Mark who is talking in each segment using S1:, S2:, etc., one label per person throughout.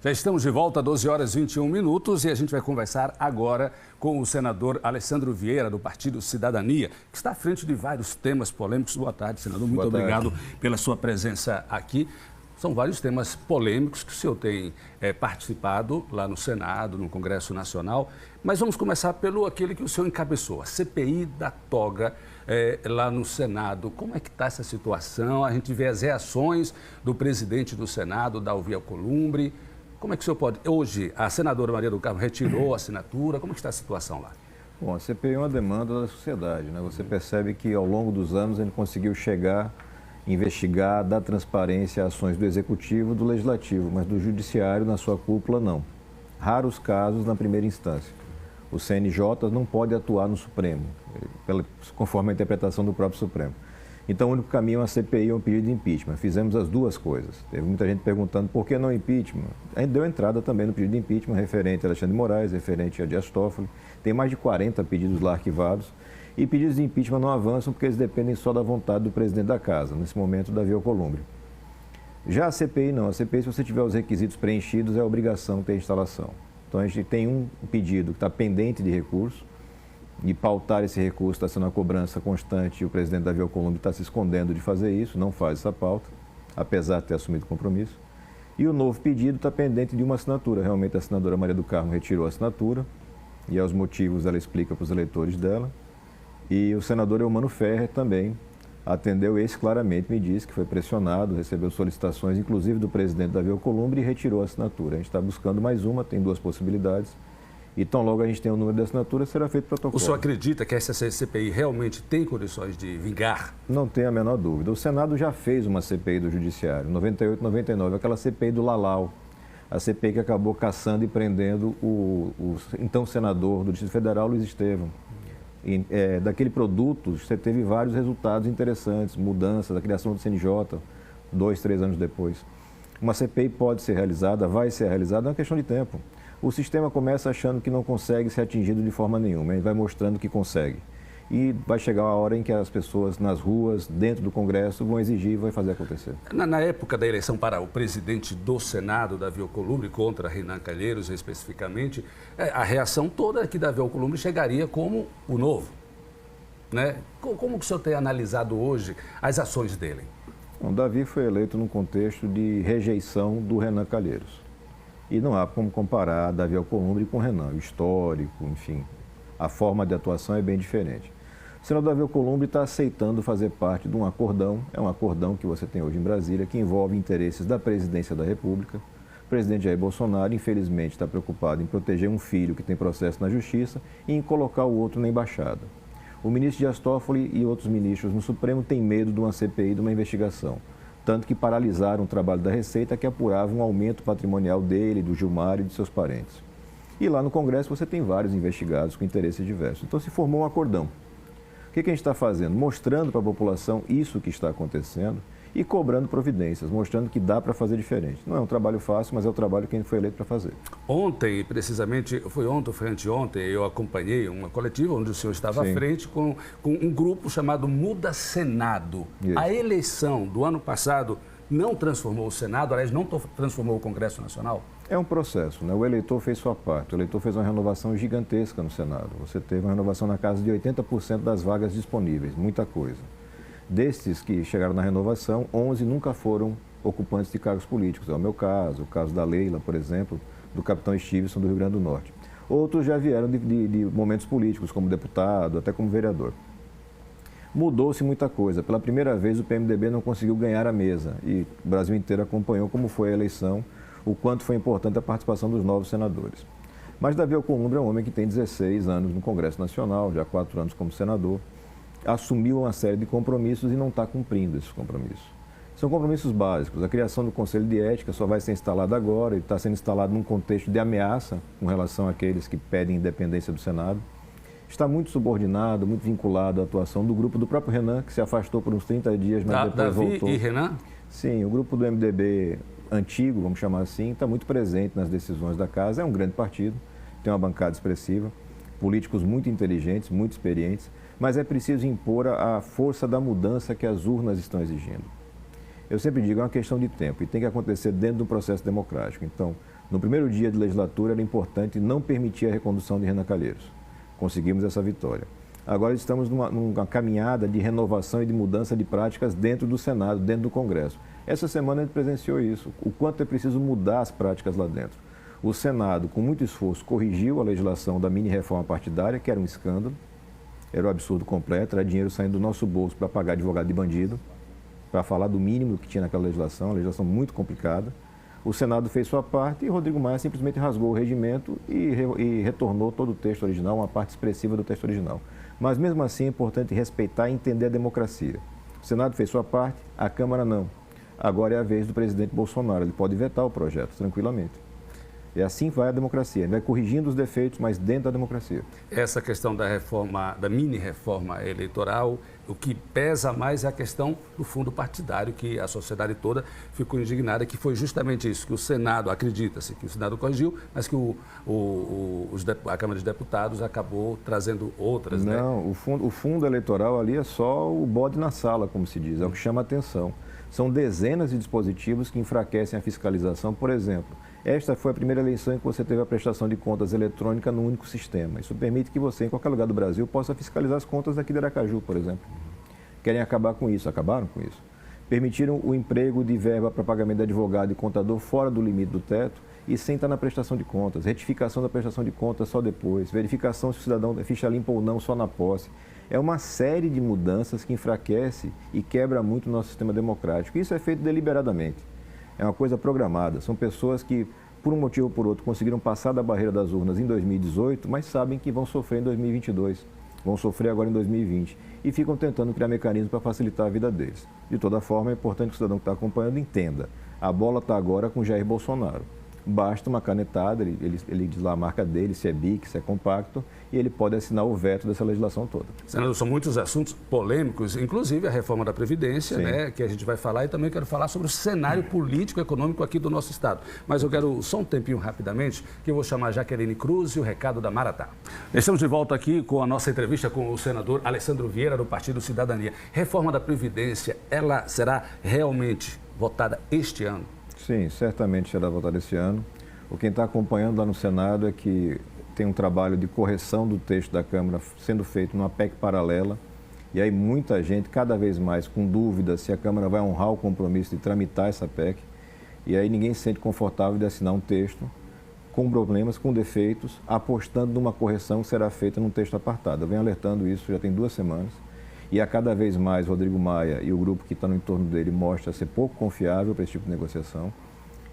S1: Já estamos de volta, 12 horas e 21 minutos, e a gente vai conversar agora com o senador Alessandro Vieira, do Partido Cidadania, que está à frente de vários temas polêmicos. Boa tarde, senador. Muito obrigado pela sua presença aqui. São vários temas polêmicos que o senhor tem participado lá no Senado, no Congresso Nacional. Mas vamos começar pelo aquele que o senhor encabeçou, a CPI da toga lá no Senado. Como é que está essa situação? A gente vê as reações do presidente do Senado, Davi Alcolumbre. Como é que o senhor pode... Hoje, a senadora Maria do Carmo retirou a assinatura. Como é que está a situação lá?
S2: Bom, a CPI é uma demanda da sociedade, né? Você percebe que ao longo dos anos a gente conseguiu chegar, investigar, dar transparência a ações do Executivo e do Legislativo, mas do Judiciário, na sua cúpula, não. Raros casos na primeira instância. O CNJ não pode atuar no Supremo, conforme a interpretação do próprio Supremo. Então, o único caminho é uma CPI ou um pedido de impeachment. Fizemos as duas coisas. Teve muita gente perguntando por que não impeachment. A gente deu entrada também no pedido de impeachment referente a Alexandre de Moraes, referente a Dias Toffoli. Tem mais de 40 pedidos lá arquivados. E pedidos de impeachment não avançam porque eles dependem só da vontade do presidente da Casa, nesse momento, Davi Alcolumbre. Já a CPI não. A CPI, se você tiver os requisitos preenchidos, é obrigação ter instalação. Então, a gente tem um pedido que está pendente de recurso. E pautar esse recurso está sendo uma cobrança constante e o presidente Davi Alcolumbre está se escondendo de fazer isso, não faz essa pauta, apesar de ter assumido compromisso. E o novo pedido está pendente de uma assinatura. Realmente a senadora Maria do Carmo retirou a assinatura e aos motivos ela explica para os eleitores dela. E o senador Eumano Ferrer também atendeu esse claramente, me disse que foi pressionado, recebeu solicitações, inclusive do presidente Davi Alcolumbre, e retirou a assinatura. A gente está buscando mais uma, tem duas possibilidades. E tão logo a gente tem o número de assinatura, será feito protocolo.
S1: O senhor acredita que essa CPI realmente tem condições de vingar?
S2: Não tenho a menor dúvida. O Senado já fez uma CPI do Judiciário, 98, 99, aquela CPI do Lalau. A CPI que acabou caçando e prendendo o então senador do Distrito Federal, Luiz Estevam. E, daquele produto, você teve vários resultados interessantes, mudanças, a criação do CNJ, 2, 3 anos depois. Uma CPI pode ser realizada, vai ser realizada, é uma questão de tempo. O sistema começa achando que não consegue ser atingido de forma nenhuma, ele vai mostrando que consegue. E vai chegar a hora em que as pessoas nas ruas, dentro do Congresso, vão exigir e vai fazer acontecer.
S1: Na época da eleição para o presidente do Senado, Davi Alcolumbre, contra Renan Calheiros especificamente, a reação toda é que Davi Alcolumbre chegaria como o novo. Né? Como que o senhor tem analisado hoje as ações dele?
S2: Bom, Davi foi eleito num contexto de rejeição do Renan Calheiros. E não há como comparar Davi Alcolumbre com Renan. O histórico, enfim, a forma de atuação é bem diferente. O senador Davi Alcolumbre está aceitando fazer parte de um acordão, é um acordão que você tem hoje em Brasília, que envolve interesses da presidência da República. O presidente Jair Bolsonaro, infelizmente, está preocupado em proteger um filho que tem processo na Justiça e em colocar o outro na embaixada. O ministro Dias Toffoli e outros ministros no Supremo têm medo de uma CPI, de uma investigação. Tanto que paralisaram o trabalho da Receita, que apurava um aumento patrimonial dele, do Gilmar e de seus parentes. E lá no Congresso você tem vários investigados com interesses diversos. Então se formou um acordão. O que a gente está fazendo? Mostrando para a população isso que está acontecendo e cobrando providências, mostrando que dá para fazer diferente. Não é um trabalho fácil, mas é o trabalho que a gente foi eleito para fazer.
S1: Ontem, precisamente, foi ontem ou foi anteontem, eu acompanhei uma coletiva onde o senhor estava à frente com um grupo chamado Muda Senado. Isso. A eleição do ano passado não transformou o Senado, aliás, não transformou o Congresso Nacional? É
S2: um processo, né? O eleitor fez sua parte, o eleitor fez uma renovação gigantesca no Senado. Você teve uma renovação na casa de 80% das vagas disponíveis, muita coisa. Destes que chegaram na renovação, 11 nunca foram ocupantes de cargos políticos. É o meu caso, o caso da Leila, por exemplo, do capitão Stevenson do Rio Grande do Norte. Outros já vieram de momentos políticos, como deputado, até como vereador. Mudou-se muita coisa. Pela primeira vez, o PMDB não conseguiu ganhar a mesa e o Brasil inteiro acompanhou como foi a eleição, o quanto foi importante a participação dos novos senadores. Mas Davi Alcolumbre é um homem que tem 16 anos no Congresso Nacional, já 4 anos como senador, assumiu uma série de compromissos e não está cumprindo esses compromissos. São compromissos básicos. A criação do Conselho de Ética só vai ser instalada agora e está sendo instalado num contexto de ameaça com relação àqueles que pedem independência do Senado. Está muito subordinado, muito vinculado à atuação do grupo do próprio Renan, que se afastou por uns 30 dias, mas depois
S1: Davi
S2: voltou.
S1: E Renan?
S2: Sim, o grupo do MDB antigo, vamos chamar assim, está muito presente nas decisões da casa. É um grande partido, tem uma bancada expressiva, políticos muito inteligentes, muito experientes, mas é preciso impor a força da mudança que as urnas estão exigindo. Eu sempre digo, é uma questão de tempo e tem que acontecer dentro do processo democrático. Então, No primeiro dia de legislatura, era importante não permitir a recondução de Renan Calheiros. Conseguimos essa vitória. Agora estamos numa caminhada de renovação e de mudança de práticas dentro do Senado, dentro do Congresso. Essa semana a gente presenciou isso, o quanto é preciso mudar as práticas lá dentro. O Senado, com muito esforço, corrigiu a legislação da mini-reforma partidária, que era um escândalo, era um absurdo completo, era dinheiro saindo do nosso bolso para pagar advogado de bandido, para falar do mínimo que tinha naquela legislação, uma legislação muito complicada. O Senado fez sua parte e Rodrigo Maia simplesmente rasgou o regimento e retornou todo o texto original, uma parte expressiva do texto original. Mas mesmo assim é importante respeitar e entender a democracia. O Senado fez sua parte, a Câmara não. Agora é a vez do presidente Bolsonaro, ele pode vetar o projeto tranquilamente. E assim vai a democracia, ele vai corrigindo os defeitos, mas dentro da democracia.
S1: Essa questão da reforma, da mini-reforma eleitoral, o que pesa mais é a questão do fundo partidário, que a sociedade toda ficou indignada, que foi justamente isso, que o Senado, acredita-se que o Senado corrigiu, mas que a Câmara de Deputados acabou trazendo outras, né?
S2: Não, o fundo eleitoral ali é só o bode na sala, como se diz, é o que chama a atenção. São dezenas de dispositivos que enfraquecem a fiscalização, por exemplo. Esta foi a primeira eleição em que você teve a prestação de contas eletrônica no único sistema. Isso permite que você, em qualquer lugar do Brasil, possa fiscalizar as contas daqui de Aracaju, por exemplo. Querem acabar com isso, acabaram com isso. Permitiram o emprego de verba para pagamento de advogado e contador fora do limite do teto e sem estar na prestação de contas. Retificação da prestação de contas só depois. Verificação se o cidadão é ficha limpa ou não só na posse. É uma série de mudanças que enfraquece e quebra muito o nosso sistema democrático. Isso é feito deliberadamente. É uma coisa programada. São pessoas que, por um motivo ou por outro, conseguiram passar da barreira das urnas em 2018, mas sabem que vão sofrer em 2022. Vão sofrer agora em 2020. E ficam tentando criar mecanismos para facilitar a vida deles. De toda forma, é importante que o cidadão que está acompanhando entenda. A bola está agora com Jair Bolsonaro. Basta uma canetada, ele diz lá a marca dele, se é BIC, se é compacto, e ele pode assinar o veto dessa legislação toda.
S1: Senador, são muitos assuntos polêmicos, inclusive a reforma da Previdência, né, que a gente vai falar, e também quero falar sobre o cenário político e econômico aqui do nosso estado. Mas eu quero só um tempinho rapidamente, que eu vou chamar a Jaqueline Cruz e o recado da Maratá. Estamos de volta aqui com a nossa entrevista com o senador Alessandro Vieira, do Partido Cidadania. Reforma da Previdência, ela será realmente votada este ano?
S2: Sim, certamente será votada esse ano. O que está acompanhando lá no Senado é que tem um trabalho de correção do texto da Câmara sendo feito numa PEC paralela. E aí muita gente, cada vez mais, com dúvidas se a Câmara vai honrar o compromisso de tramitar essa PEC. E aí ninguém se sente confortável de assinar um texto com problemas, com defeitos, apostando numa correção que será feita num texto apartado. Eu venho alertando isso já tem 2 semanas. E a cada vez mais Rodrigo Maia e o grupo que está no entorno dele mostra ser pouco confiável para esse tipo de negociação.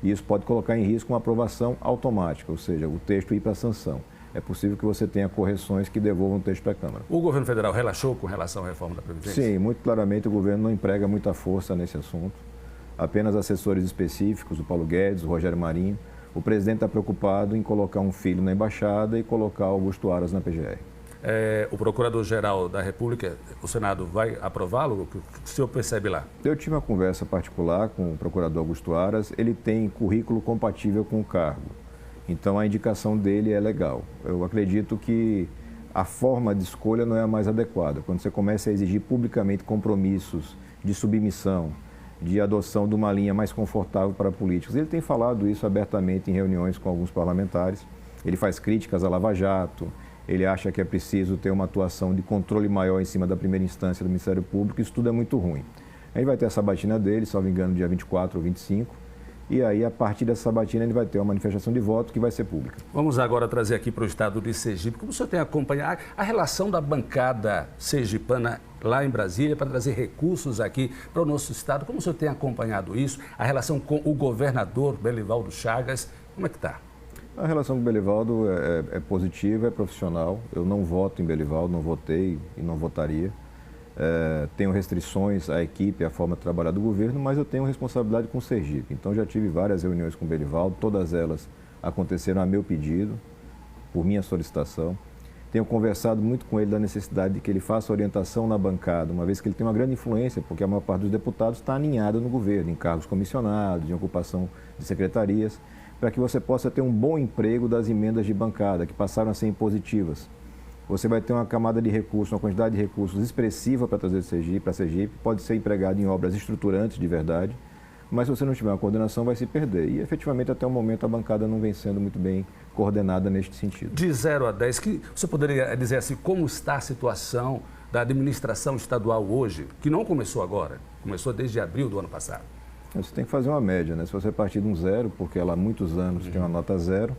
S2: E isso pode colocar em risco uma aprovação automática, ou seja, o texto ir para a sanção. É possível que você tenha correções que devolvam o texto para a Câmara.
S1: O governo federal relaxou com relação à reforma da Previdência?
S2: Sim, muito claramente o governo não emprega muita força nesse assunto. Apenas assessores específicos, o Paulo Guedes, o Rogério Marinho. O presidente está preocupado em colocar um filho na embaixada e colocar Augusto Aras na PGR.
S1: O Procurador-Geral da República, o Senado vai aprová-lo? O que o senhor percebe lá?
S2: Eu tive uma conversa particular com o Procurador Augusto Aras, ele tem currículo compatível com o cargo, então a indicação dele é legal. Eu acredito que a forma de escolha não é a mais adequada. Quando você começa a exigir publicamente compromissos de submissão, de adoção de uma linha mais confortável para políticos, ele tem falado isso abertamente em reuniões com alguns parlamentares, ele faz críticas à Lava Jato. Ele acha que é preciso ter uma atuação de controle maior em cima da primeira instância do Ministério Público. Isso tudo é muito ruim. Aí vai ter a sabatina dele, se não me engano, dia 24 ou 25. E aí, a partir dessa sabatina, ele vai ter uma manifestação de voto que vai ser pública.
S1: Vamos agora trazer aqui para o estado de Sergipe. Como o senhor tem acompanhado a relação da bancada sergipana lá em Brasília para trazer recursos aqui para o nosso estado? Como o senhor tem acompanhado isso? A relação com o governador Belivaldo Chagas, como é que está?
S2: A relação com o Belivaldo é positiva, é profissional. Eu não voto em Belivaldo, não votei e não votaria. Tenho restrições à equipe, à forma de trabalhar do governo, mas eu tenho responsabilidade com o Sergipe. Então já tive várias reuniões com o Belivaldo, todas elas aconteceram a meu pedido, por minha solicitação. Tenho conversado muito com ele da necessidade de que ele faça orientação na bancada, uma vez que ele tem uma grande influência, porque a maior parte dos deputados está aninhada no governo, em cargos comissionados, em ocupação de secretarias, para que você possa ter um bom emprego das emendas de bancada, que passaram a ser impositivas. Você vai ter uma camada de recursos, uma quantidade de recursos expressiva para trazer para Sergipe, pode ser empregado em obras estruturantes de verdade. mas se você não tiver uma coordenação, vai se perder. E, efetivamente, até o momento, a bancada não vem sendo muito bem coordenada neste sentido.
S1: De 0 a 10, você poderia dizer assim, como está a situação da administração estadual hoje, que não começou agora, começou desde abril do ano passado?
S2: Você tem que fazer uma média, né? Se você partir de um 0, porque ela há muitos anos tem uma nota 0,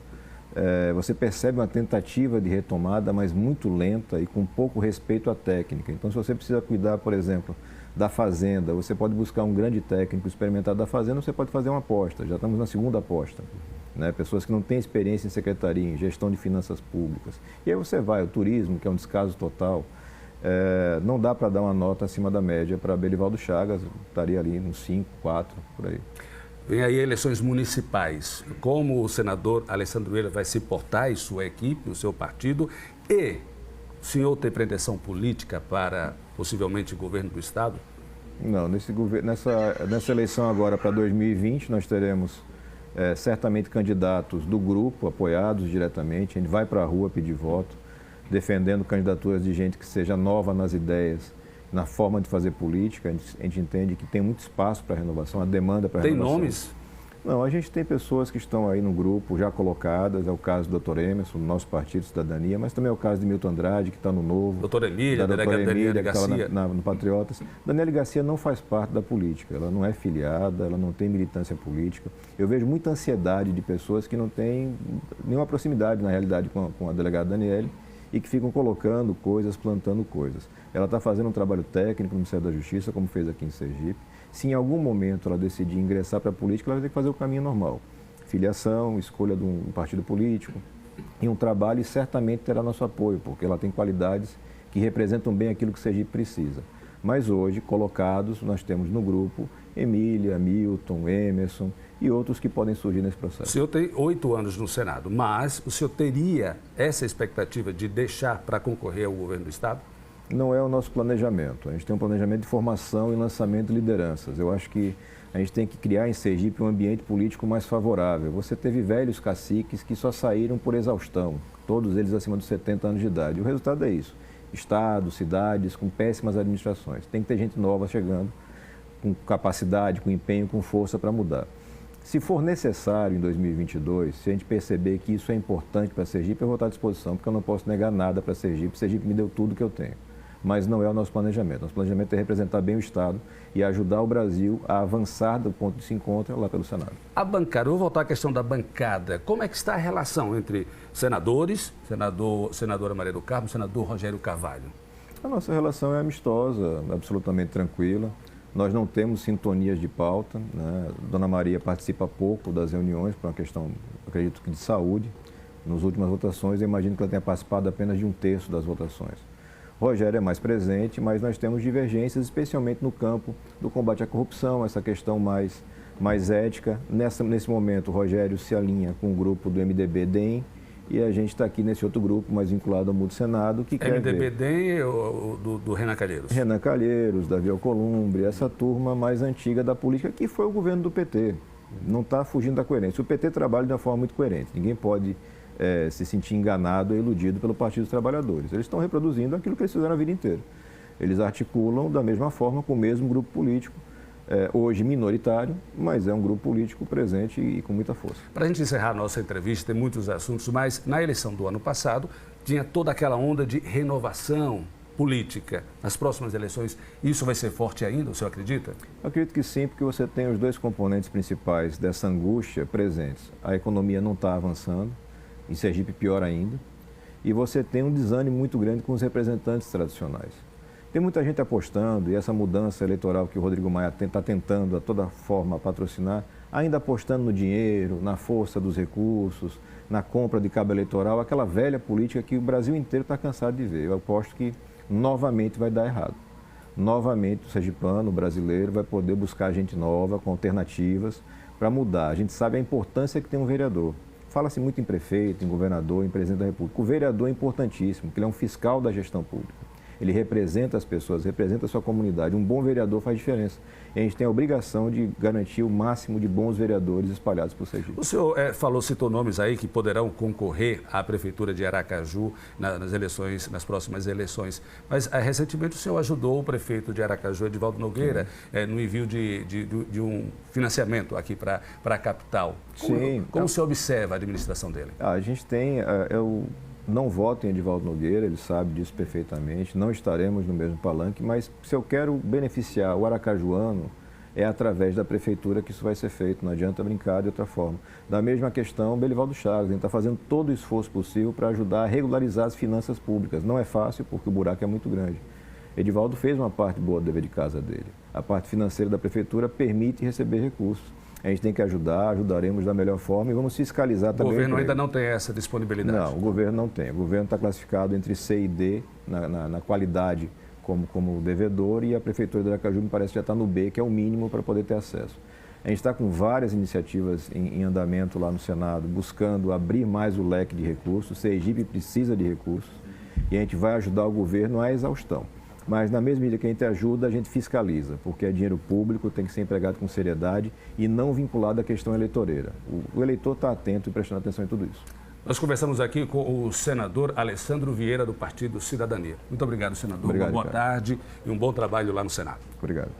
S2: você percebe uma tentativa de retomada, mas muito lenta e com pouco respeito à técnica. Então, se você precisa cuidar, por exemplo, da fazenda, você pode buscar um grande técnico experimentado da fazenda, você pode fazer uma aposta. Já estamos na segunda aposta, né? Pessoas que não têm experiência em secretaria, em gestão de finanças públicas. E aí você vai, o turismo, que é um descaso total, não dá para dar uma nota acima da média para Belivaldo Chagas, estaria ali nos 5, 4, por aí.
S1: Vem aí eleições municipais. Como o senador Alessandro Vieira vai se portar e sua equipe, o seu partido, e o senhor tem pretensão política para possivelmente o governo do Estado?
S2: Não, nessa eleição agora para 2020 nós teremos certamente candidatos do grupo, apoiados diretamente, a gente vai para a rua pedir voto, defendendo candidaturas de gente que seja nova nas ideias, na forma de fazer política. A gente entende que tem muito espaço para renovação, a demanda para renovação.
S1: Tem nomes?
S2: Não, a gente tem pessoas que estão aí no grupo já colocadas, é o caso do Dr. Emerson, do nosso Partido Cidadania, mas também é o caso de Milton Andrade, que está no Novo.
S1: Doutora Emília, delegada Daniele Garcia.
S2: Que está no Patriotas. Daniele Garcia não faz parte da política, ela não é filiada, ela não tem militância política. Eu vejo muita ansiedade de pessoas que não têm nenhuma proximidade, na realidade, com a delegada Daniele, e que ficam colocando coisas, plantando coisas. Ela está fazendo um trabalho técnico no Ministério da Justiça, como fez aqui em Sergipe. Se em algum momento ela decidir ingressar para a política, ela vai ter que fazer o caminho normal. Filiação, escolha de um partido político e um trabalho, e certamente terá nosso apoio, porque ela tem qualidades que representam bem aquilo que Sergipe precisa. Mas hoje, colocados, nós temos no grupo Emília, Milton, Emerson e outros que podem surgir nesse processo.
S1: O senhor tem 8 anos no Senado, mas o senhor teria essa expectativa de deixar para concorrer ao governo do Estado?
S2: Não é o nosso planejamento. A gente tem um planejamento de formação e lançamento de lideranças. Eu acho que a gente tem que criar em Sergipe um ambiente político mais favorável. Você teve velhos caciques que só saíram por exaustão, todos eles acima dos 70 anos de idade. O resultado é isso. Estados, cidades com péssimas administrações. Tem que ter gente nova chegando, com capacidade, com empenho, com força para mudar. Se for necessário em 2022, se a gente perceber que isso é importante para Sergipe, eu vou estar à disposição, porque eu não posso negar nada para Sergipe. Sergipe me deu tudo que eu tenho. Mas não é o nosso planejamento. Nosso planejamento é representar bem o Estado e ajudar o Brasil a avançar do ponto que se encontra lá pelo Senado.
S1: A bancada, eu vou voltar à questão da bancada. Como é que está a relação entre senadores, senadora Maria do Carmo, senador Rogério Carvalho?
S2: A nossa relação é amistosa, absolutamente tranquila. Nós não temos sintonias de pauta, né? Dona Maria participa pouco das reuniões por uma questão, acredito que de saúde. Nas últimas votações, eu imagino que ela tenha participado apenas de 1/3 das votações. Rogério é mais presente, mas nós temos divergências, especialmente no campo do combate à corrupção, essa questão mais ética. Nesse momento, o Rogério se alinha com o grupo do MDB-DEM e a gente está aqui nesse outro grupo, mais vinculado ao Mundo Senado, que quer ver...
S1: MDB-DEM ou do Renan Calheiros?
S2: Renan Calheiros, Davi Alcolumbre, essa turma mais antiga da política, que foi o governo do PT. Não está fugindo da coerência. O PT trabalha de uma forma muito coerente. Ninguém pode... se sentir enganado ou iludido pelo Partido dos Trabalhadores. Eles estão reproduzindo aquilo que eles fizeram a vida inteira. Eles articulam da mesma forma com o mesmo grupo político, hoje minoritário, mas é um grupo político presente e com muita força.
S1: Para a gente encerrar a nossa entrevista, tem muitos assuntos, mas na eleição do ano passado tinha toda aquela onda de renovação política. Nas próximas eleições, isso vai ser forte ainda, o senhor acredita?
S2: Eu acredito que sim, porque você tem os dois componentes principais dessa angústia presentes. A economia não está avançando, em Sergipe pior ainda, e você tem um desânimo muito grande com os representantes tradicionais. Tem muita gente apostando, e essa mudança eleitoral que o Rodrigo Maia está tentando a toda forma patrocinar, ainda apostando no dinheiro, na força dos recursos, na compra de cabo eleitoral, aquela velha política que o Brasil inteiro está cansado de ver. Eu aposto que novamente vai dar errado. Novamente o sergipano, o brasileiro, vai poder buscar gente nova, com alternativas, para mudar. A gente sabe a importância que tem um vereador. Fala-se muito em prefeito, em governador, em presidente da República. O vereador é importantíssimo, porque ele é um fiscal da gestão pública. ele representa as pessoas, representa a sua comunidade. Um bom vereador faz diferença. E a gente tem a obrigação de garantir o máximo de bons vereadores espalhados por Sergipe.
S1: O senhor citou nomes aí que poderão concorrer à Prefeitura de Aracaju nas próximas eleições. Mas recentemente o senhor ajudou o prefeito de Aracaju, Edivaldo Nogueira, no envio de um financiamento aqui para a capital. Como o senhor observa a administração dele?
S2: A gente tem... Eu não voto em Edivaldo Nogueira, ele sabe disso perfeitamente, não estaremos no mesmo palanque, mas se eu quero beneficiar o aracajuano, é através da prefeitura que isso vai ser feito, não adianta brincar de outra forma. Da mesma questão, Belivaldo Chagas, a gente está fazendo todo o esforço possível para ajudar a regularizar as finanças públicas. Não é fácil porque o buraco é muito grande. Edivaldo fez uma parte boa do dever de casa dele. A parte financeira da prefeitura permite receber recursos. A gente tem que ajudaremos da melhor forma e vamos fiscalizar também.
S1: O governo ainda não tem essa disponibilidade?
S2: Não, o governo não tem. O governo está classificado entre C e D na qualidade como devedor e a Prefeitura de Aracaju me parece já está no B, que é o mínimo para poder ter acesso. A gente está com várias iniciativas em andamento lá no Senado, buscando abrir mais o leque de recursos. Sergipe precisa de recursos e a gente vai ajudar o governo à exaustão. Mas, na mesma medida que a gente ajuda, a gente fiscaliza, porque é dinheiro público, tem que ser empregado com seriedade e não vinculado à questão eleitoreira. O eleitor está atento e prestando atenção em tudo isso.
S1: Nós conversamos aqui com o senador Alessandro Vieira, do Partido Cidadania. Muito obrigado, senador.
S2: Obrigado,
S1: Uma boa tarde e um bom trabalho lá no Senado.
S2: Obrigado.